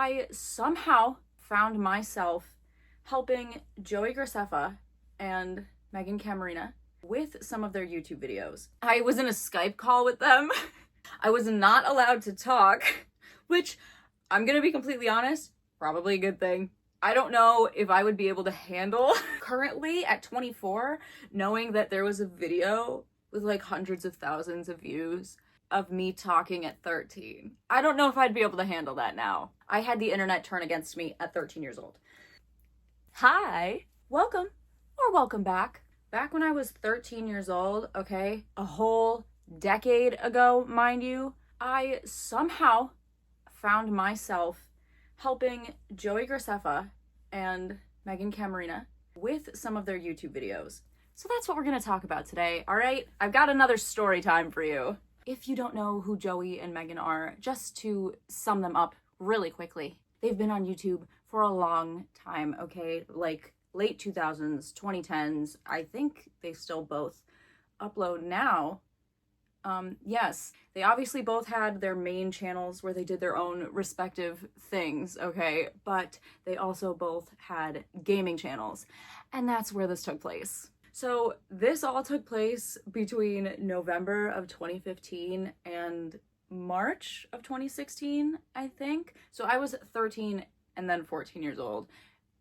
I somehow found myself helping Joey Graceffa and Meghan Camerena with some of their YouTube videos. I was in a Skype call with them. I was not allowed to talk, which I'm gonna be completely honest, probably a good thing. I don't know if I would be able to handle currently at 24, knowing that there was a video with like hundreds of thousands of views of me talking at 13. I don't know if I'd be able to handle that now. I had the internet turn against me at 13 years old. Hi, welcome or welcome back. Back when I was 13 years old, okay, a whole decade ago, mind you, I somehow found myself helping Joey Graceffa and Meghan Camerena with some of their YouTube videos. So that's what we're gonna talk about today, all right? I've got another story time for you. If you don't know who Joey and Meghan are, just to sum them up really quickly, they've been on YouTube for a long time, okay? Like late 2000s, 2010s. I think they still both upload now. Yes, they obviously both had their main channels where they did their own respective things, okay? But they also both had gaming channels, and that's where this took place. So this all took place between November of 2015 and March of 2016, I think. So I was 13 and then 14 years old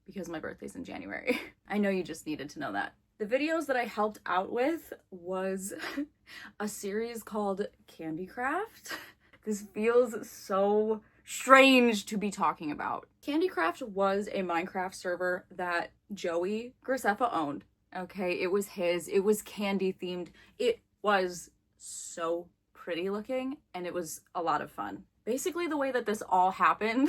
because my birthday's in January. I know you just needed to know that. The videos that I helped out with was a series called Candy Craft. This feels so strange to be talking about. Candy Craft was a Minecraft server that Joey Graceffa owned. Okay, it was his, it was candy themed. It was so pretty looking and it was a lot of fun. Basically the way that this all happened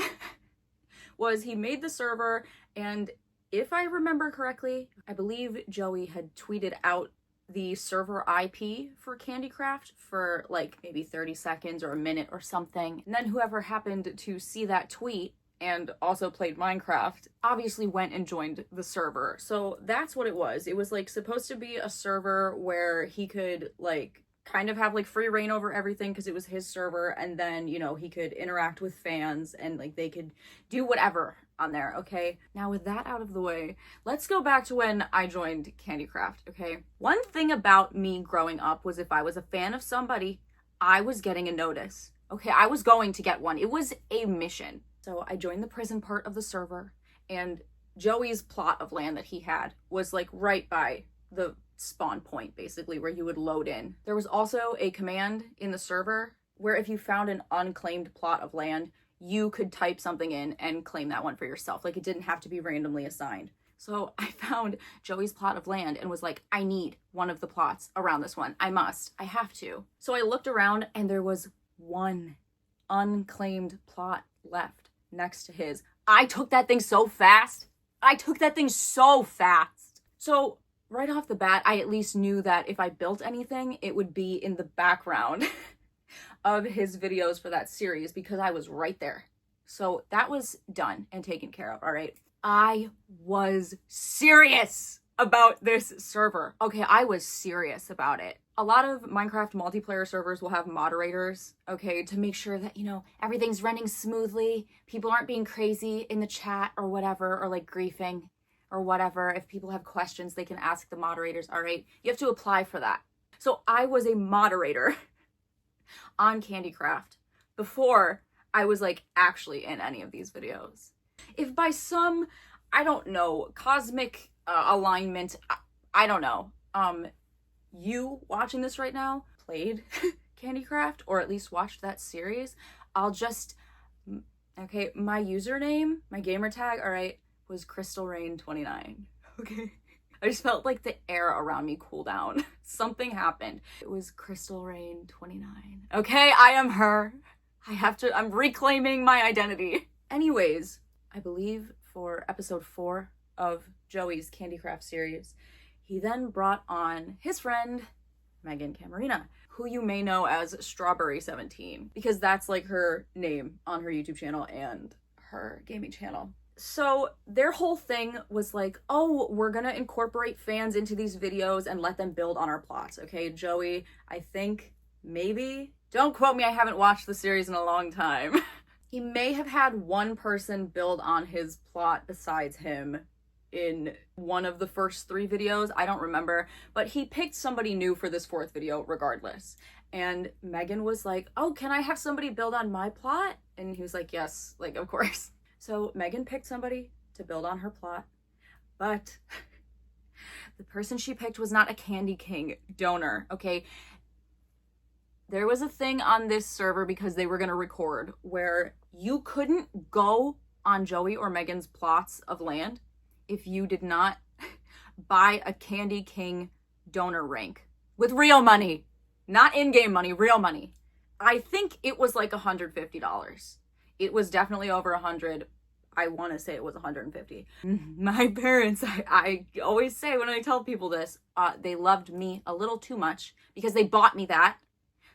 was he made the server, and if I remember correctly, I believe Joey had tweeted out the server IP for Candy Craft for like maybe 30 seconds or a minute or something. And then whoever happened to see that tweet and also played Minecraft obviously went and joined the server. So that's what it was. It was like supposed to be a server where he could like kind of have like free reign over everything because it was his server, and then, you know, he could interact with fans and like they could do whatever on there, okay? Now with that out of the way, let's go back to when I joined Candy Craft, okay? One thing about me growing up was if I was a fan of somebody, I was getting a notice, okay? I was going to get one. It was a mission. So I joined the prison part of the server, and Joey's plot of land that he had was like right by the spawn point, basically, where you would load in. There was also a command in the server where if you found an unclaimed plot of land, you could type something in and claim that one for yourself. Like, it didn't have to be randomly assigned. So I found Joey's plot of land and was like, I need one of the plots around this one. I have to. So I looked around and there was one unclaimed plot left next to his. I took that thing so fast. So right off the bat, I at least knew that if I built anything, it would be in the background of his videos for that series because I was right there. So that was done and taken care of, all right? I was serious about this server. Okay, I was serious about it. A lot of Minecraft multiplayer servers will have moderators, okay, to make sure that, you know, everything's running smoothly, people aren't being crazy in the chat or whatever, or like griefing or whatever. If people have questions, they can ask the moderators, all right? You have to apply for that. So I was a moderator on Candy Craft before I was like actually in any of these videos. If by some, I don't know, cosmic alignment, I don't know, you watching this right now played Candy Craft or at least watched that series, I'll just, okay, my username, my gamer tag, all right, was Crystal Rain 29. Okay. I just felt like the air around me cool down. Something happened. It was Crystal Rain 29. Okay, I am her. I'm reclaiming my identity. Anyways, I believe for episode 4 of Joey's Candy Craft series, he then brought on his friend, Meghan Camerena, who you may know as Strawberry17, because that's like her name on her YouTube channel and her gaming channel. So their whole thing was like, oh, we're gonna incorporate fans into these videos and let them build on our plots. Okay, Joey, I think maybe, don't quote me, I haven't watched the series in a long time. He may have had one person build on his plot besides him in one of the first 3 videos. I don't remember, but he picked somebody new for this 4th video regardless. And Meghan was like, oh, can I have somebody build on my plot? And he was like, yes, like, of course. So Meghan picked somebody to build on her plot, but the person she picked was not a Candy King donor, okay? There was a thing on this server because they were gonna record where you couldn't go on Joey or Meghan's plots of land if you did not buy a Candy King donor rank with real money, not in-game money, real money. I think it was like $150. It was definitely over 100. I want to say it was 150. My parents, I always say when I tell people this, they loved me a little too much because they bought me that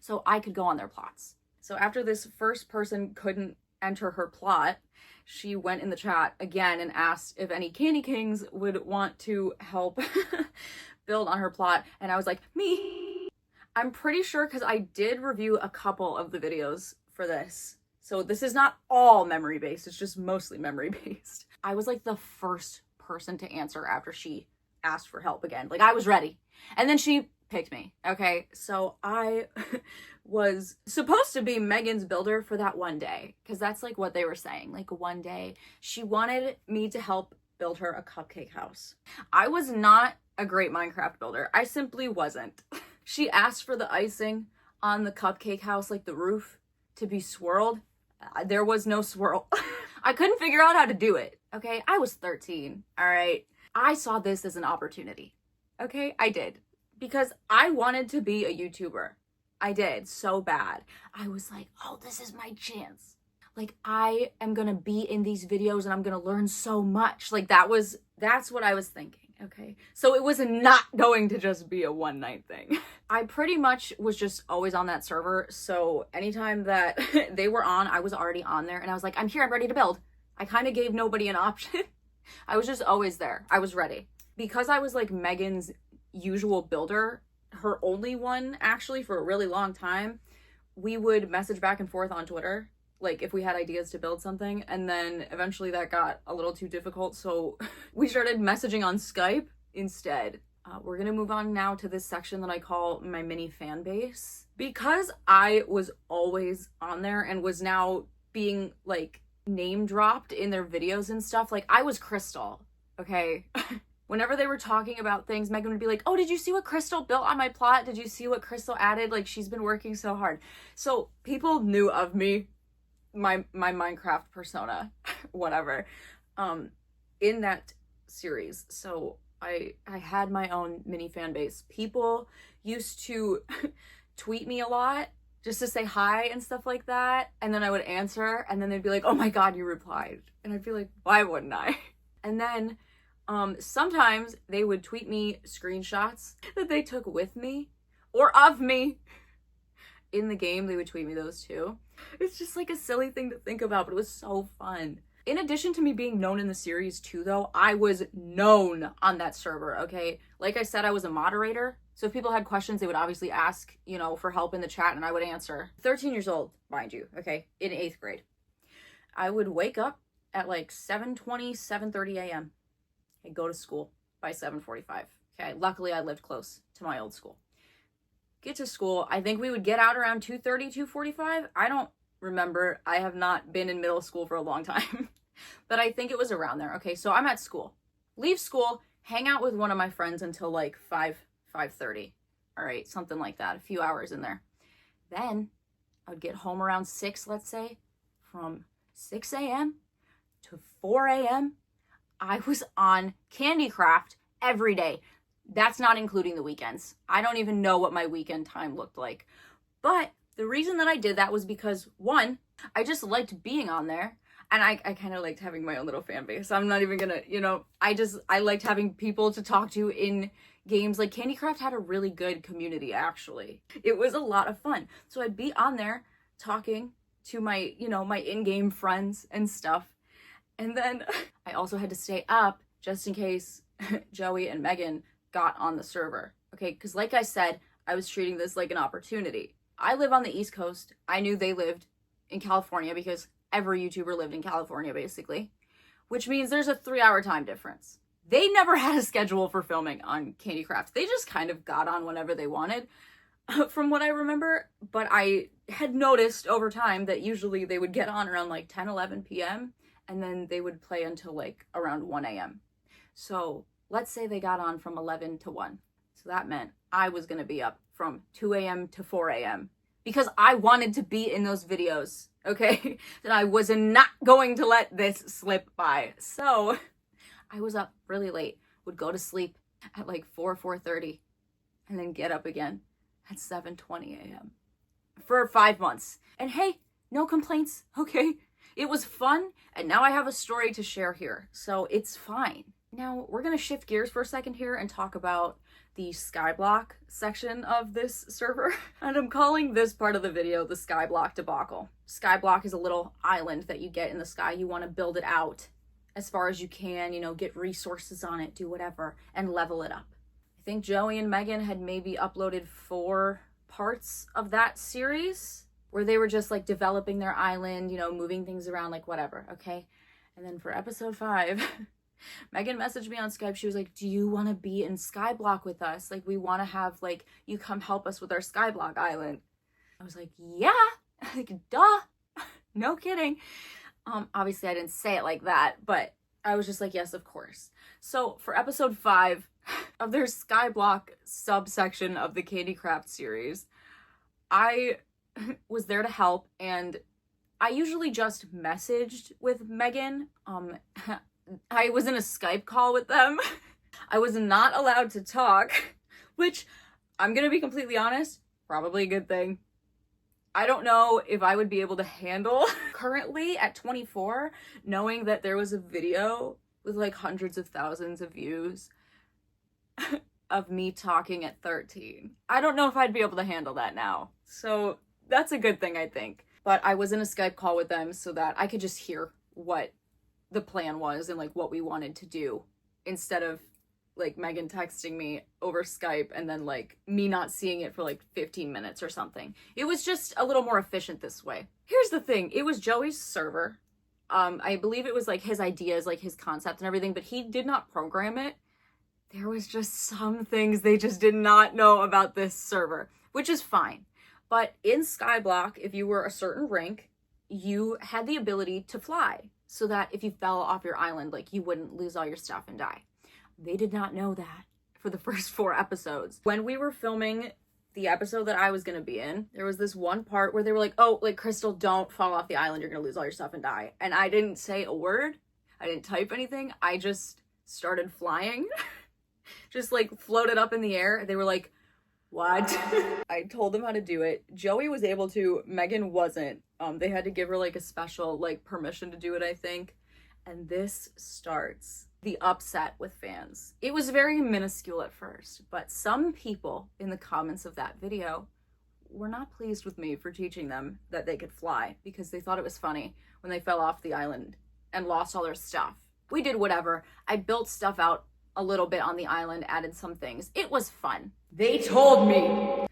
so I could go on their plots. So after this first person couldn't enter her plot, she went in the chat again and asked if any Candy Kings would want to help build on her plot. And I was like, me. I'm pretty sure because I did review a couple of the videos for this. So this is not all memory based, it's just mostly memory based. I was like the first person to answer after she asked for help again. Like I was ready. And then she picked me. Okay, so I was supposed to be Meghan's builder for that one day because that's like what they were saying. Like one day she wanted me to help build her a cupcake house. I was not a great Minecraft builder. I simply wasn't. She asked for the icing on the cupcake house, like the roof, to be swirled. There was no swirl. I couldn't figure out how to do it. Okay, I was 13. All right, I saw this as an opportunity. Okay, I did. Because I wanted to be a YouTuber. I did so bad. I was like, oh, this is my chance. Like, I am gonna be in these videos and I'm gonna learn so much. Like, that's what I was thinking, okay? So it was not going to just be a one night thing. I pretty much was just always on that server. So anytime that they were on, I was already on there and I was like, I'm here, I'm ready to build. I kind of gave nobody an option. I was just always there. I was ready. Because I was like Meghan's usual builder, her only one actually for a really long time, we would message back and forth on Twitter, like if we had ideas to build something, and then eventually that got a little too difficult, so we started messaging on Skype instead. We're gonna move on now to this section that I call my mini fan base. Because I was always on there and was now being like name dropped in their videos and stuff, like I was Crystal, okay? Whenever they were talking about things, Meghan would be like, oh, did you see what Crystal built on my plot? Did you see what Crystal added? Like, she's been working so hard. So people knew of me, my Minecraft persona, whatever, in that series. So I had my own mini fan base. People used to tweet me a lot just to say hi and stuff like that. And then I would answer and then they'd be like, oh my God, you replied. And I'd be like, why wouldn't I? And then sometimes they would tweet me screenshots that they took with me or of me in the game. They would tweet me those too. It's just like a silly thing to think about, but it was so fun. In addition to me being known in the series too, though, I was known on that server, okay? Like I said, I was a moderator. So if people had questions, they would obviously ask, you know, for help in the chat and I would answer. 13 years old, mind you, okay? In 8th grade. I would wake up at like 7:20, 7:30 a.m. I'd go to school by 7:45. Okay, luckily I lived close to my old school. Get to school, I think we would get out around 2:30, 2:45. I don't remember. I have not been in middle school for a long time. But I think it was around there. Okay, so I'm at school. Leave school, hang out with one of my friends until like 5:30. All right, something like that. A few hours in there. Then I would get home around 6, let's say. From 6 a.m. to 4 a.m. I was on Candy Craft every day. That's not including the weekends. I don't even know what my weekend time looked like. But the reason that I did that was because, one, I just liked being on there. And I kind of liked having my own little fan base. I'm not even gonna, you know, I liked having people to talk to in games. Like Candy Craft had a really good community, actually. It was a lot of fun. So I'd be on there talking to my, you know, my in-game friends and stuff. And then I also had to stay up just in case Joey and Meghan got on the server. Okay, because like I said, I was treating this like an opportunity. I live on the East Coast. I knew they lived in California because every YouTuber lived in California, basically, which means there's a 3-hour time difference. They never had a schedule for filming on Candy Craft. They just kind of got on whenever they wanted, from what I remember. But I had noticed over time that usually they would get on around like 10, 11 p.m. and then they would play until like around 1 a.m. So let's say they got on from 11 to 1. So that meant I was going to be up from 2 a.m. to 4 a.m. because I wanted to be in those videos, okay? That I was not going to let this slip by. So I was up really late, would go to sleep at like 4:30, and then get up again at 7:20 a.m. for 5 months. And hey, no complaints, okay? It was fun, and now I have a story to share here, so it's fine. Now, we're gonna shift gears for a second here and talk about the Skyblock section of this server. And I'm calling this part of the video the Skyblock debacle. Skyblock is a little island that you get in the sky. You want to build it out as far as you can, you know, get resources on it, do whatever, and level it up. I think Joey and Meghan had maybe uploaded 4 parts of that series where they were just like developing their island, you know, moving things around, like whatever, okay? And then for episode 5, Meghan messaged me on Skype. She was like, do you want to be in Skyblock with us? Like, we want to have, like, you come help us with our Skyblock island. I was like, yeah, like, duh, no kidding. Obviously I didn't say it like that, but I was just like, yes, of course. So for episode 5 of their Skyblock subsection of the Candy Craft series, I was there to help, and I usually just messaged with Meghan. I was in a Skype call with them. I was not allowed to talk, which, I'm gonna be completely honest, probably a good thing. I don't know if I would be able to handle currently at 24, knowing that there was a video with like hundreds of thousands of views of me talking at 13. I don't know if I'd be able to handle that now. So that's a good thing, I think. But I was in a Skype call with them so that I could just hear what the plan was and like what we wanted to do, instead of like Meghan texting me over Skype and then like me not seeing it for like 15 minutes or something. It was just a little more efficient this way. Here's the thing, it was Joey's server. I believe it was like his ideas, like his concept and everything, but he did not program it. There was just some things they just did not know about this server, which is fine. But in Skyblock, if you were a certain rank, you had the ability to fly, so that if you fell off your island, like, you wouldn't lose all your stuff and die. They did not know that for the first 4 episodes. When we were filming the episode that I was gonna be in, there was this one part where they were like, oh, like, Crystal, don't fall off the island, you're gonna lose all your stuff and die. And I didn't say a word, I didn't type anything, I just started flying. Just like floated up in the air. They were like, what? I told them how to do it. Joey was able to, Meghan wasn't. They had to give her like a special like permission to do it, I think. And this starts the upset with fans. It was very minuscule at first, but some people in the comments of that video were not pleased with me for teaching them that they could fly, because they thought it was funny when they fell off the island and lost all their stuff. We did whatever. I built stuff out a little bit on the island, added some things. It was fun. They told me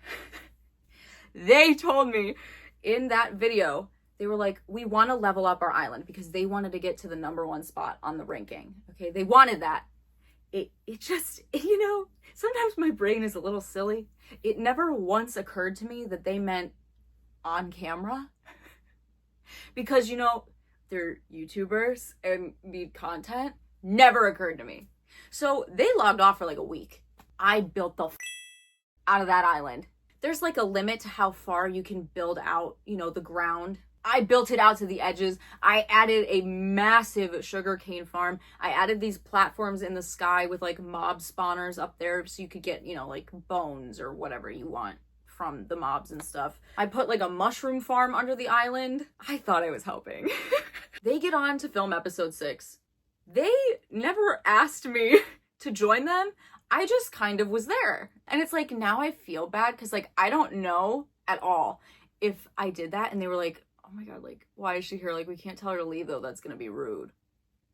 in that video, they were like, we want to level up our island, because they wanted to get to the #1 spot on the ranking. Okay, they wanted that. It just, you know, sometimes my brain is a little silly. It never once occurred to me that they meant on camera. Because, you know, they're YouTubers and need content. Never occurred to me. So they logged off for like a week. I built the out of that island. There's like a limit to how far you can build out, you know, the ground. I built it out to the edges. I added a massive sugarcane farm. I added these platforms in the sky with like mob spawners up there so you could get, you know, like bones or whatever you want from the mobs and stuff. I put like a mushroom farm under the island. I thought I was helping. They get on to film episode 6. They never asked me to join them. I just kind of was there. And it's like, now I feel bad because like, I don't know at all if I did that. And they were like, oh my God, like, why is she here? Like, we can't tell her to leave though. That's going to be rude.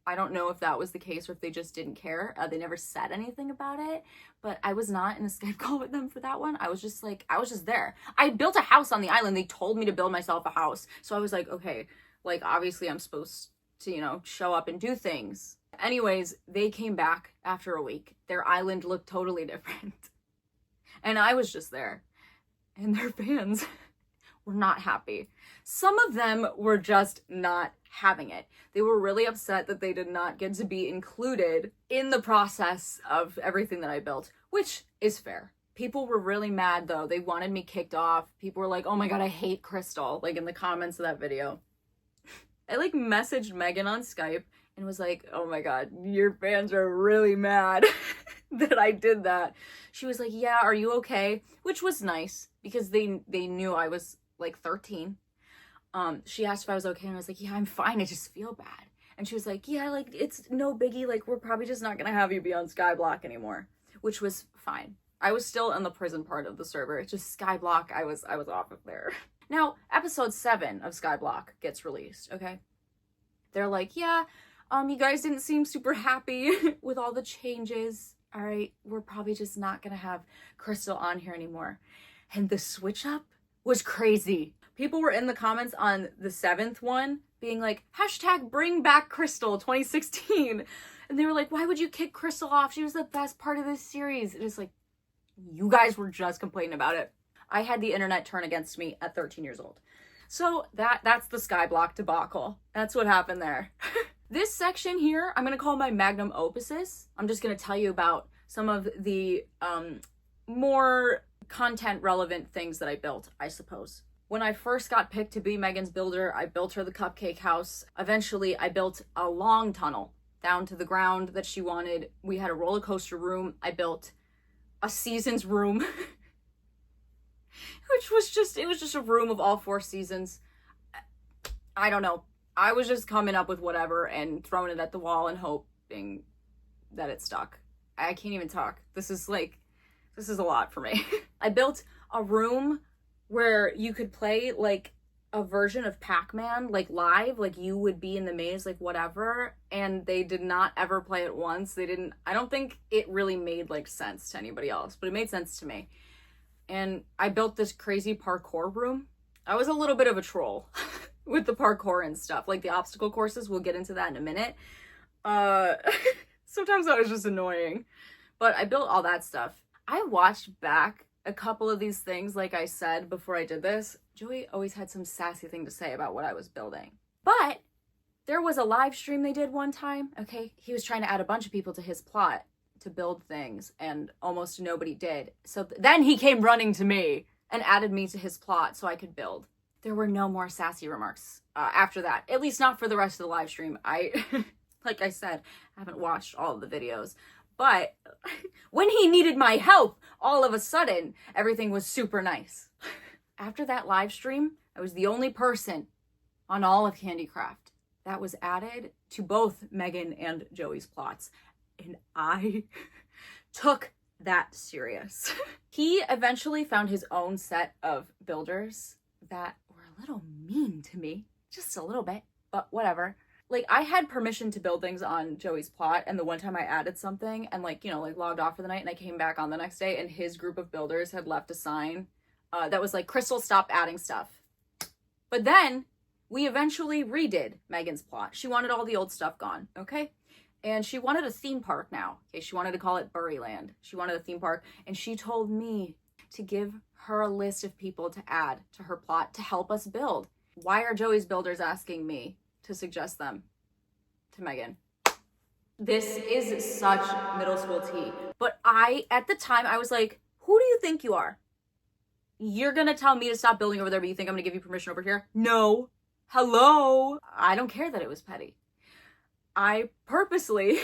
I don't know if that was the case or if they just didn't care. They never said anything about it, but I was not in a Skype call with them for that one. I was just like, I was just there. I built a house on the island. They told me to build myself a house. So I was like, okay, Like, obviously I'm supposed to, you know, show up and do things. Anyways, they came back after a week. Their island looked totally different. And I was just there. And their fans were not happy. Some of them were just not having it. They were really upset that they did not get to be included in the process of everything that I built, which is fair. People were really mad though. They wanted me kicked off. People were like, oh my god, I hate Crystal, like in the comments of that video. I like messaged Megan on Skype and was like, oh my god, your fans are really mad that I did that. She was like, yeah, are you okay? Which was nice because they knew I was like 13. She asked if I was okay and I was like, yeah, I'm fine, I just feel bad. And she was like, yeah, like it's no biggie, like we're probably just not gonna have you be on Skyblock anymore, which was fine. I was still in the prison part of the server. It's just Skyblock, I was off of there. Now, episode 7 of Skyblock gets released, okay? They're like, yeah, you guys didn't seem super happy with all the changes. All right, we're probably just not gonna have Crystal on here anymore. And the switch up was crazy. People were in the comments on the 7th one being like, hashtag bring back Crystal 2016. And they were like, why would you kick Crystal off? She was the best part of this series. It's like, you guys were just complaining about it. I had the internet turn against me at 13 years old. So that's the Skyblock debacle. That's what happened there. This section here, I'm gonna call my magnum opuses. I'm just gonna tell you about some of the more content relevant things that I built, I suppose. When I first got picked to be Megan's builder, I built her the cupcake house. Eventually, I built a long tunnel down to the ground that she wanted. We had a roller coaster room. I built a seasons room, which was just, it was just a room of all 4 seasons. I don't know. I was just coming up with whatever and throwing it at the wall and hoping that it stuck. I can't even talk. This is a lot for me. I built a room where you could play like a version of Pac-Man, like live, like you would be in the maze, like whatever, and they did not ever play it once. I don't think it really made like sense to anybody else, but it made sense to me. And I built this crazy parkour room. I was a little bit of a troll with the parkour and stuff, like the obstacle courses. We'll get into that in a minute. Sometimes that was just annoying, but I built all that stuff. I watched back a couple of these things, like I said before I did this. Joey always had some sassy thing to say about what I was building. But there was a live stream they did one time, okay? He was trying to add a bunch of people to his plot to build things, and almost nobody did. So then he came running to me and added me to his plot so I could build. There were no more sassy remarks after that, at least not for the rest of the live stream. Like I said, I haven't watched all of the videos. But when he needed my help, all of a sudden, everything was super nice. After that live stream, I was the only person on all of Candycraft that was added to both Megan and Joey's plots. And I took that serious. He eventually found his own set of builders that were a little mean to me. Just a little bit, but whatever. Like, I had permission to build things on Joey's plot, and the one time I added something and, like, you know, like, logged off for the night, and I came back on the next day, and his group of builders had left a sign that was like, Crystal, stop adding stuff. But then, we eventually redid Megan's plot. She wanted all the old stuff gone, okay? And she wanted a theme park now. Okay, she wanted to call it Buryland. She wanted a theme park, and she told me to give her a list of people to add to her plot to help us build. Why are Joey's builders asking me to suggest them to Megan? This is such middle school tea. But at the time, I was like, who do you think you are? You're gonna tell me to stop building over there, but you think I'm gonna give you permission over here? No. Hello? I don't care that it was petty. I purposely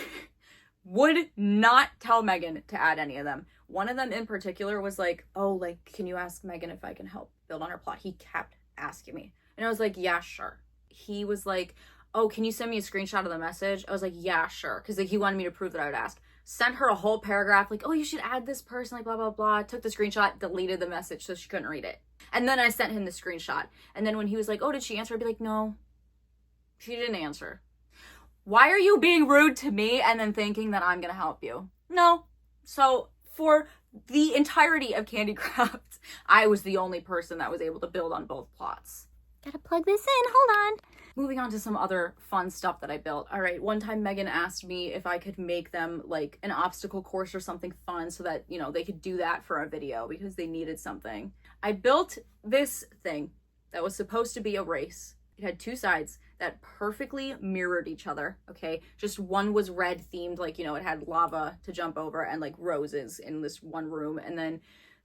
would not tell Megan to add any of them. One of them in particular was like, oh, like, can you ask Megan if I can help build on her plot? He kept asking me. And I was like, yeah, sure. He was like, oh, can you send me a screenshot of the message? I was like, yeah, sure. Because like, he wanted me to prove that I would ask. Sent her a whole paragraph, like, oh, you should add this person, like, blah, blah, blah. Took the screenshot, deleted the message so she couldn't read it. And then I sent him the screenshot. And then when he was like, oh, did she answer? I'd be like, no, she didn't answer. Why are you being rude to me and then thinking that I'm going to help you? No. So for the entirety of Candycraft, I was the only person that was able to build on both plots. Gotta plug this in, hold on. Moving on to some other fun stuff that I built. All right, one time Megan asked me if I could make them like an obstacle course or something fun so that, you know, they could do that for a video because they needed something. I built this thing that was supposed to be a race. It had two sides that perfectly mirrored each other, okay? Just one was red themed, like, you know, it had lava to jump over and like roses in this one room. And then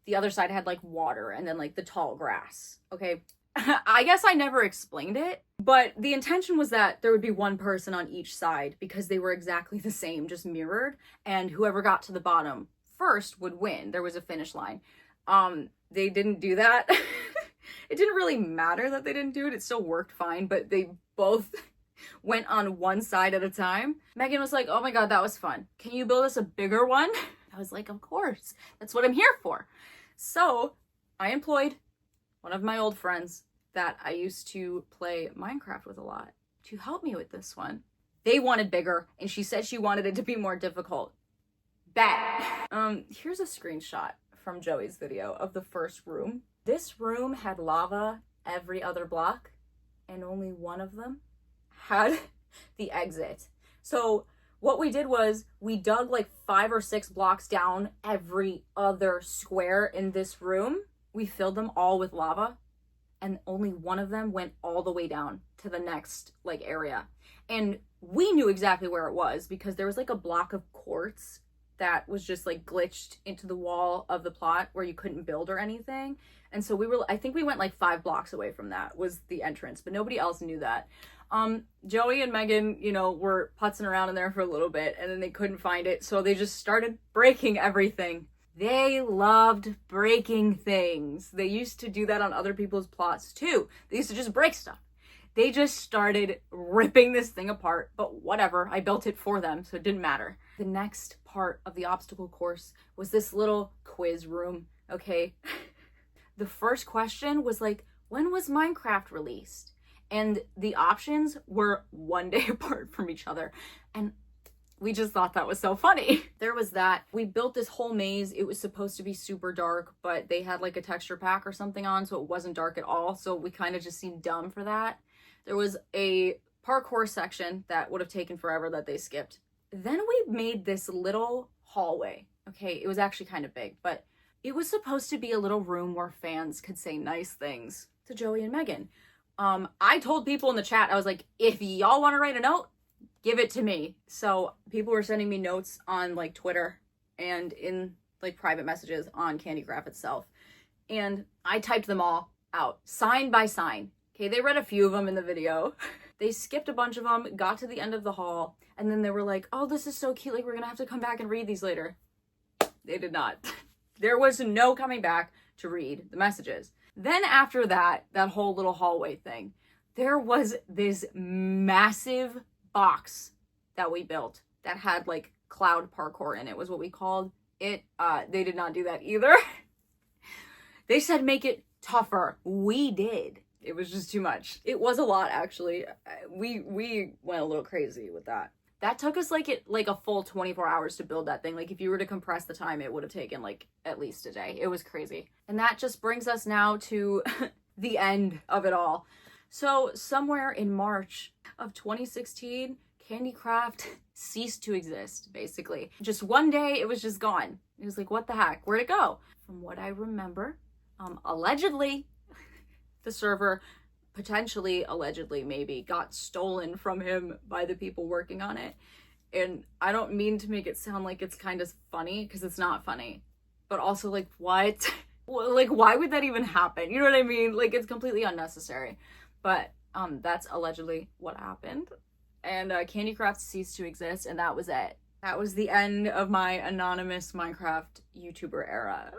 the other side had like water and then like the tall grass, okay? I guess I never explained it, but the intention was that there would be one person on each side because they were exactly the same, just mirrored, and whoever got to the bottom first would win. There was a finish line. They didn't do that. It didn't really matter that they didn't do it. It still worked fine, but they both went on one side at a time. Megan was like, oh my God, that was fun. Can you build us a bigger one? I was like, of course. That's what I'm here for. So I employed one of my old friends that I used to play Minecraft with a lot to help me with this one. They wanted bigger, and she said she wanted it to be more difficult. Bet. Here's a screenshot from Joey's video of the first room. This room had lava every other block, and only one of them had the exit. So what we did was we dug like 5 or 6 blocks down every other square in this room. We filled them all with lava, and only one of them went all the way down to the next like area. And we knew exactly where it was because there was like a block of quartz that was just like glitched into the wall of the plot where you couldn't build or anything. And so I think we went like 5 blocks away from that was the entrance, but nobody else knew that. Joey and Megan, you know, were putzing around in there for a little bit and then they couldn't find it. So they just started breaking everything. They loved breaking things. They used to do that on other people's plots too. They used to just break stuff. They just started ripping this thing apart, but whatever, I built it for them, so it didn't matter. The next part of the obstacle course was this little quiz room, okay? The first question was like, when was Minecraft released? And the options were 1 day apart from each other. And we just thought that was so funny. There was that. We built this whole maze. It was supposed to be super dark, but they had like a texture pack or something on, so it wasn't dark at all. So we kind of just seemed dumb for that. There was a parkour section that would have taken forever that they skipped. Then we made this little hallway. Okay, it was actually kind of big, but it was supposed to be a little room where fans could say nice things to Joey and Megan. I told people in the chat, I was like, if y'all want to write a note, give it to me. So people were sending me notes on like Twitter and in like private messages on Candycraft itself. And I typed them all out, sign by sign. Okay, they read a few of them in the video. They skipped a bunch of them, got to the end of the hall, and then they were like, oh, this is so cute, like we're gonna have to come back and read these later. They did not. There was no coming back to read the messages. Then after that whole little hallway thing, there was this massive box that we built that had like cloud parkour in it, was what we called it. They did not do that either. They said make it tougher. We did. It was just too much. It was a lot, actually. We went a little crazy with that. That took us like a full 24 hours to build that thing. Like if you were to compress the time, it would have taken like at least a day. It was crazy. And that just brings us now to the end of it all. So somewhere in March of 2016, Candycraft ceased to exist, basically. Just one day, it was just gone. It was like, what the heck? Where'd it go? From what I remember, allegedly, the server potentially, allegedly, maybe got stolen from him by the people working on it. And I don't mean to make it sound like it's kind of funny, because it's not funny. But also, like, what? Like, why would that even happen? You know what I mean? Like, it's completely unnecessary. But that's allegedly what happened. And Candycraft ceased to exist, and that was it. That was the end of my anonymous Minecraft YouTuber era.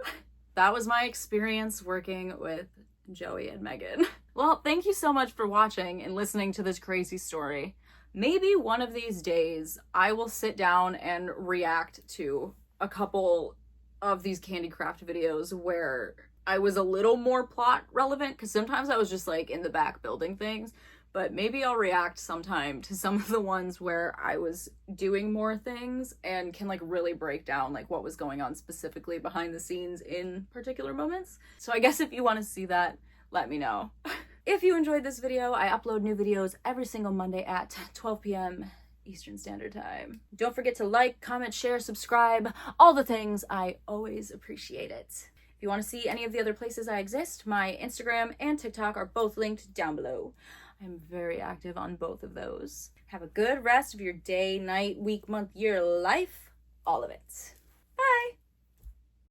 That was my experience working with Joey and Megan. Well, thank you so much for watching and listening to this crazy story. Maybe one of these days I will sit down and react to a couple of these Candycraft videos where I was a little more plot relevant, because sometimes I was just like in the back building things. But maybe I'll react sometime to some of the ones where I was doing more things and can like really break down like what was going on specifically behind the scenes in particular moments. So I guess if you want to see that, let me know. If you enjoyed this video, I upload new videos every single Monday at 12 p.m. Eastern Standard Time. Don't forget to like, comment, share, subscribe, all the things. I always appreciate it. If you want to see any of the other places I exist, my Instagram and TikTok are both linked down below. I'm very active on both of those. Have a good rest of your day, night, week, month, year, life, all of it. Bye!